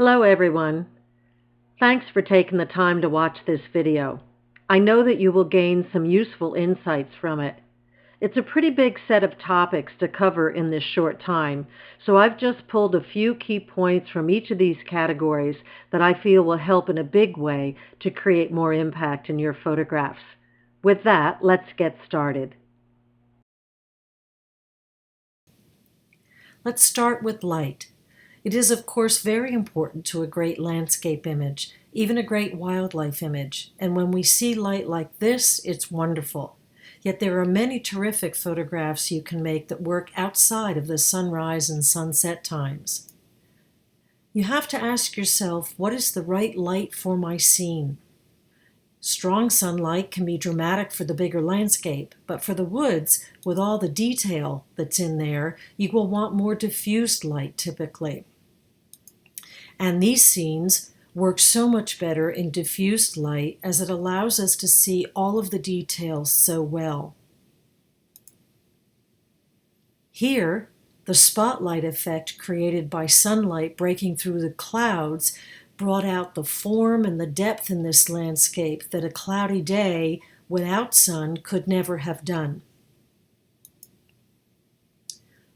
Hello everyone. Thanks for taking the time to watch this video. I know that you will gain some useful insights from it. It's a pretty big set of topics to cover in this short time, so I've just pulled a few key points from each of these categories that I feel will help in a big way to create more impact in your photographs. With that, let's get started. Let's start with light. It is, of course, very important to a great landscape image, even a great wildlife image. And when we see light like this, it's wonderful. Yet there are many terrific photographs you can make that work outside of the sunrise and sunset times. You have to ask yourself, what is the right light for my scene? Strong sunlight can be dramatic for the bigger landscape, but for the woods, with all the detail that's in there, you will want more diffused light typically. And these scenes work so much better in diffused light as it allows us to see all of the details so well. Here, the spotlight effect created by sunlight breaking through the clouds brought out the form and the depth in this landscape that a cloudy day without sun could never have done.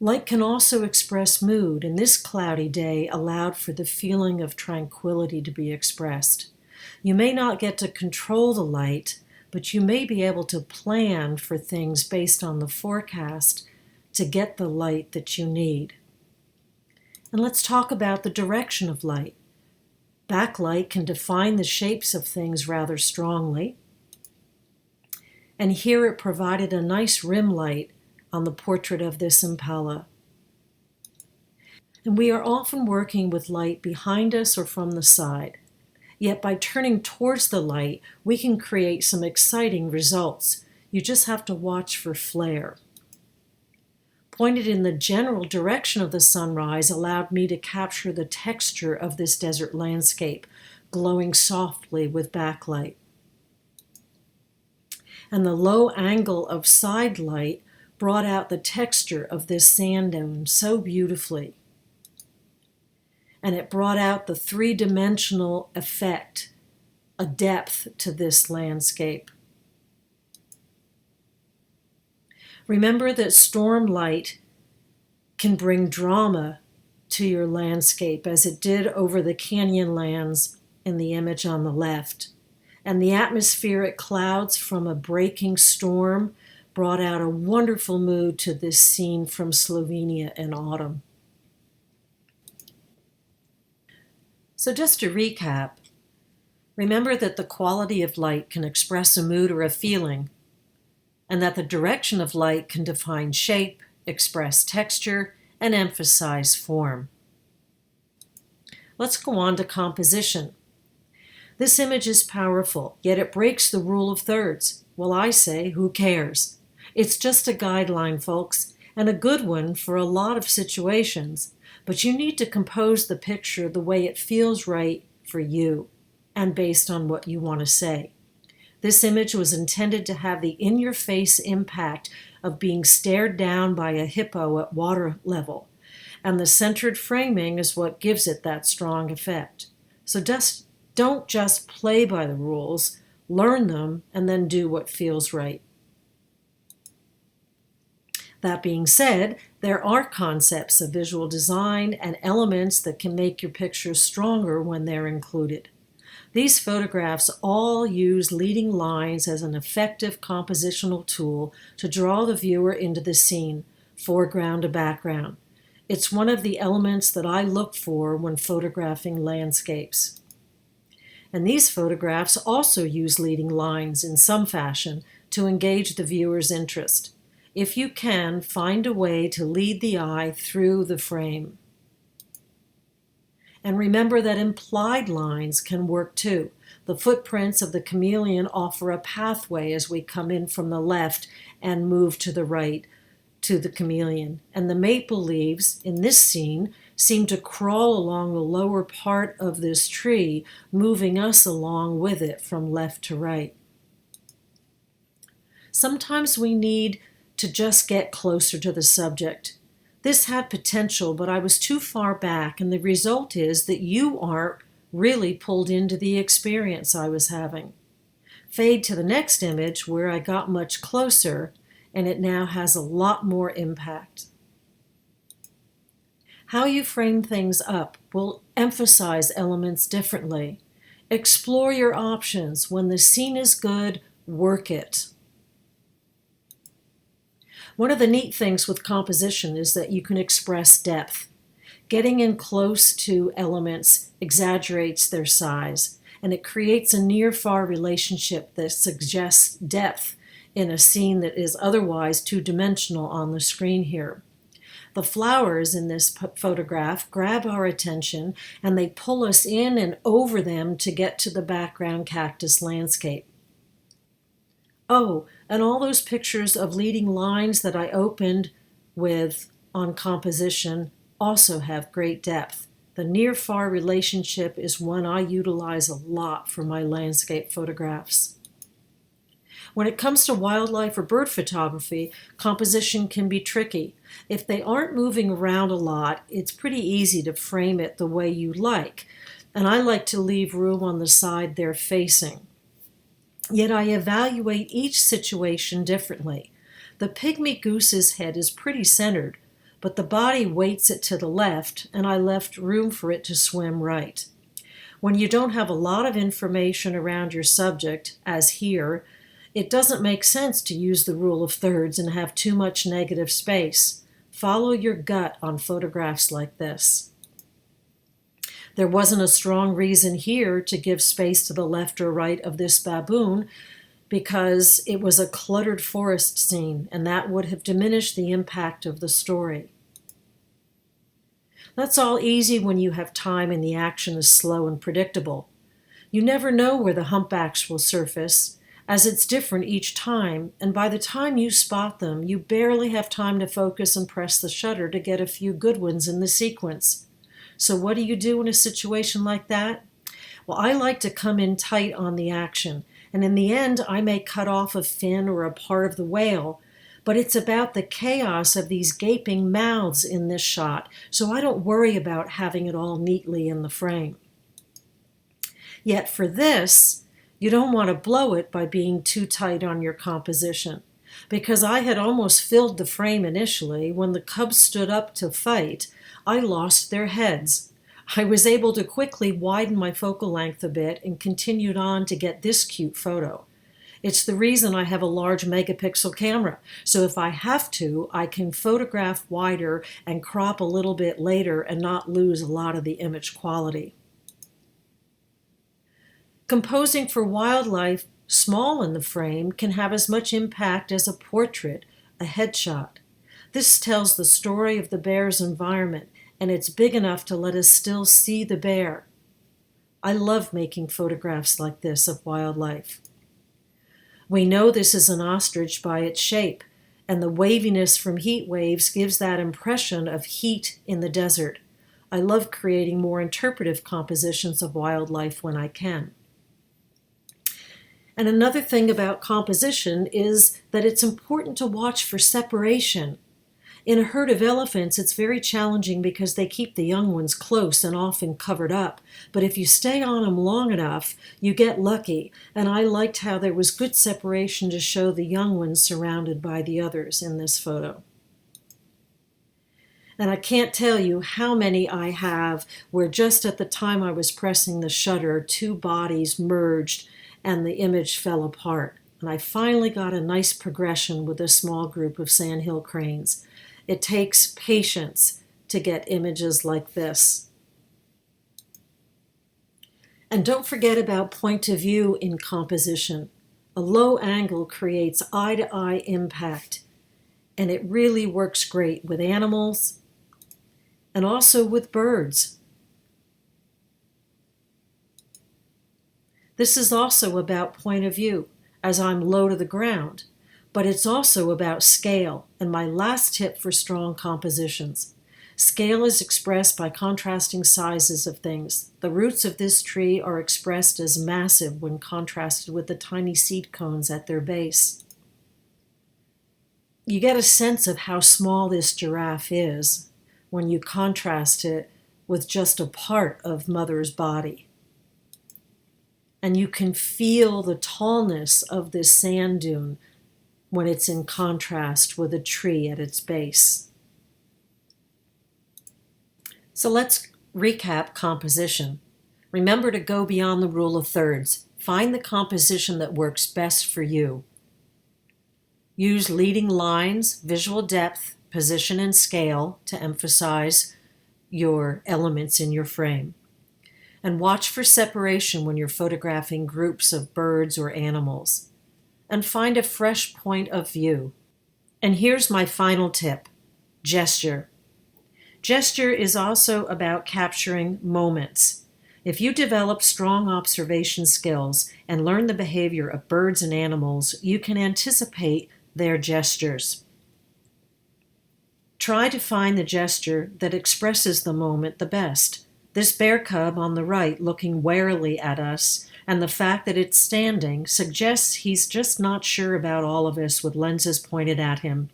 Light can also express mood, and this cloudy day allowed for the feeling of tranquility to be expressed. You may not get to control the light, but you may be able to plan for things based on the forecast to get the light that you need. And let's talk about the direction of light. Backlight can define the shapes of things rather strongly. And here it provided a nice rim light on the portrait of this impala. And we are often working with light behind us or from the side. Yet by turning towards the light, we can create some exciting results. You just have to watch for flare. Pointed in the general direction of the sunrise allowed me to capture the texture of this desert landscape, glowing softly with backlight. And the low angle of side light brought out the texture of this sand dune so beautifully. And it brought out the three-dimensional effect, a depth to this landscape. Remember that storm light can bring drama to your landscape, as it did over the canyonlands in the image on the left. And the atmospheric clouds from a breaking storm brought out a wonderful mood to this scene from Slovenia in autumn. So just to recap, remember that the quality of light can express a mood or a feeling, and that the direction of light can define shape, express texture, and emphasize form. Let's go on to composition. This image is powerful, yet it breaks the rule of thirds. Well, I say, who cares? It's just a guideline, folks, and a good one for a lot of situations, but you need to compose the picture the way it feels right for you and based on what you want to say. This image was intended to have the in-your-face impact of being stared down by a hippo at water level, and the centered framing is what gives it that strong effect. So don't just play by the rules, learn them, and then do what feels right. That being said, there are concepts of visual design and elements that can make your pictures stronger when they're included. These photographs all use leading lines as an effective compositional tool to draw the viewer into the scene, foreground to background. It's one of the elements that I look for when photographing landscapes. And these photographs also use leading lines in some fashion to engage the viewer's interest. If you can, find a way to lead the eye through the frame. And remember that implied lines can work too. The footprints of the chameleon offer a pathway as we come in from the left and move to the right to the chameleon. And the maple leaves in this scene seem to crawl along the lower part of this tree, moving us along with it from left to right. Sometimes we need to just get closer to the subject. This had potential, but I was too far back, and the result is that you aren't really pulled into the experience I was having. Fade to the next image where I got much closer, and it now has a lot more impact. How you frame things up will emphasize elements differently. Explore your options. When the scene is good, work it. One of the neat things with composition is that you can express depth. Getting in close to elements exaggerates their size, and it creates a near-far relationship that suggests depth in a scene that is otherwise two-dimensional on the screen here. The flowers in this photograph grab our attention, and they pull us in and over them to get to the background cactus landscape. Oh, and all those pictures of leading lines that I opened with on composition also have great depth. The near-far relationship is one I utilize a lot for my landscape photographs. When it comes to wildlife or bird photography, composition can be tricky. If they aren't moving around a lot, it's pretty easy to frame it the way you like, and I like to leave room on the side they're facing. Yet I evaluate each situation differently. The pygmy goose's head is pretty centered, but the body weights it to the left, and I left room for it to swim right. When you don't have a lot of information around your subject, as here, it doesn't make sense to use the rule of thirds and have too much negative space. Follow your gut on photographs like this. There wasn't a strong reason here to give space to the left or right of this baboon because it was a cluttered forest scene, and that would have diminished the impact of the story. That's all easy when you have time and the action is slow and predictable. You never know where the humpbacks will surface, as it's different each time, and by the time you spot them, you barely have time to focus and press the shutter to get a few good ones in the sequence. So what do you do in a situation like that? Well, I like to come in tight on the action, and in the end, I may cut off a fin or a part of the whale, but it's about the chaos of these gaping mouths in this shot, so I don't worry about having it all neatly in the frame. Yet for this, you don't want to blow it by being too tight on your composition. Because I had almost filled the frame initially, when the cubs stood up to fight, I lost their heads. I was able to quickly widen my focal length a bit and continued on to get this cute photo. It's the reason I have a large megapixel camera, so if I have to, I can photograph wider and crop a little bit later and not lose a lot of the image quality. Composing for wildlife, small in the frame, can have as much impact as a portrait, a headshot. This tells the story of the bear's environment, and it's big enough to let us still see the bear. I love making photographs like this of wildlife. We know this is an ostrich by its shape, and the waviness from heat waves gives that impression of heat in the desert. I love creating more interpretive compositions of wildlife when I can. And another thing about composition is that it's important to watch for separation. In a herd of elephants, it's very challenging because they keep the young ones close and often covered up. But if you stay on them long enough, you get lucky. And I liked how there was good separation to show the young ones surrounded by the others in this photo. And I can't tell you how many I have where just at the time I was pressing the shutter, two bodies merged and the image fell apart. And I finally got a nice progression with a small group of sandhill cranes. It takes patience to get images like this. And don't forget about point of view in composition. A low angle creates eye-to-eye impact, and it really works great with animals and also with birds. This is also about point of view, as I'm low to the ground, but it's also about scale, and my last tip for strong compositions. Scale is expressed by contrasting sizes of things. The roots of this tree are expressed as massive when contrasted with the tiny seed cones at their base. You get a sense of how small this giraffe is when you contrast it with just a part of Mother's body. And you can feel the tallness of this sand dune when it's in contrast with a tree at its base. So let's recap composition. Remember to go beyond the rule of thirds. Find the composition that works best for you. Use leading lines, visual depth, position, and scale to emphasize your elements in your frame. And watch for separation when you're photographing groups of birds or animals. And find a fresh point of view. And here's my final tip: gesture. Gesture is also about capturing moments. If you develop strong observation skills and learn the behavior of birds and animals, you can anticipate their gestures. Try to find the gesture that expresses the moment the best. This bear cub on the right looking warily at us, and the fact that it's standing, suggests he's just not sure about all of us with lenses pointed at him.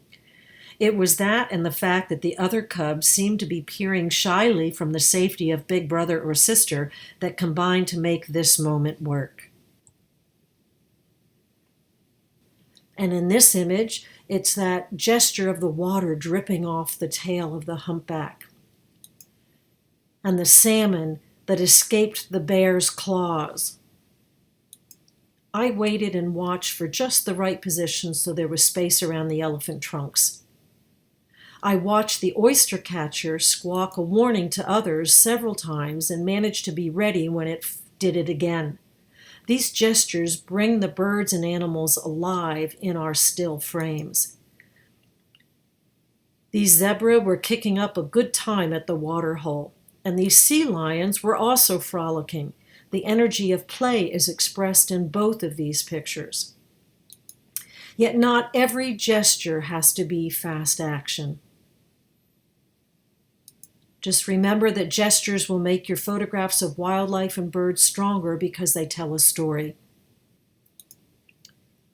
It was that and the fact that the other cubs seemed to be peering shyly from the safety of big brother or sister that combined to make this moment work. And in this image, it's that gesture of the water dripping off the tail of the humpback, and the salmon that escaped the bear's claws. I waited and watched for just the right position so there was space around the elephant trunks. I watched the oyster catcher squawk a warning to others several times and managed to be ready when it did it again. These gestures bring the birds and animals alive in our still frames. These zebra were kicking up a good time at the water hole, and these sea lions were also frolicking. The energy of play is expressed in both of these pictures. Yet not every gesture has to be fast action. Just remember that gestures will make your photographs of wildlife and birds stronger because they tell a story.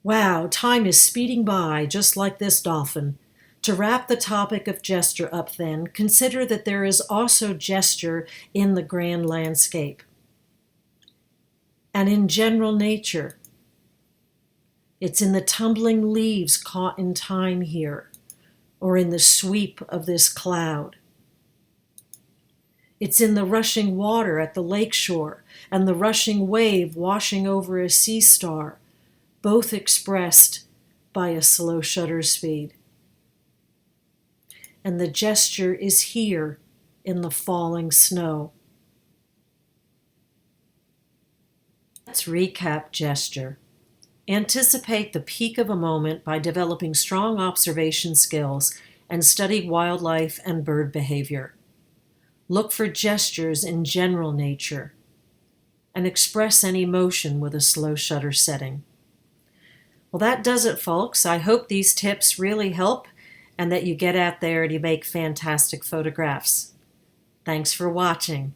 Wow, time is speeding by, just like this dolphin. To wrap the topic of gesture up then, consider that there is also gesture in the grand landscape and in general nature. It's in the tumbling leaves caught in time here, or in the sweep of this cloud. It's in the rushing water at the lakeshore and the rushing wave washing over a sea star, both expressed by a slow shutter speed. And the gesture is here in the falling snow. Let's recap gesture. Anticipate the peak of a moment by developing strong observation skills and study wildlife and bird behavior. Look for gestures in general nature and express any emotion with a slow shutter setting. Well, that does it, folks. I hope these tips really help and that you get out there and you make fantastic photographs. Thanks for watching.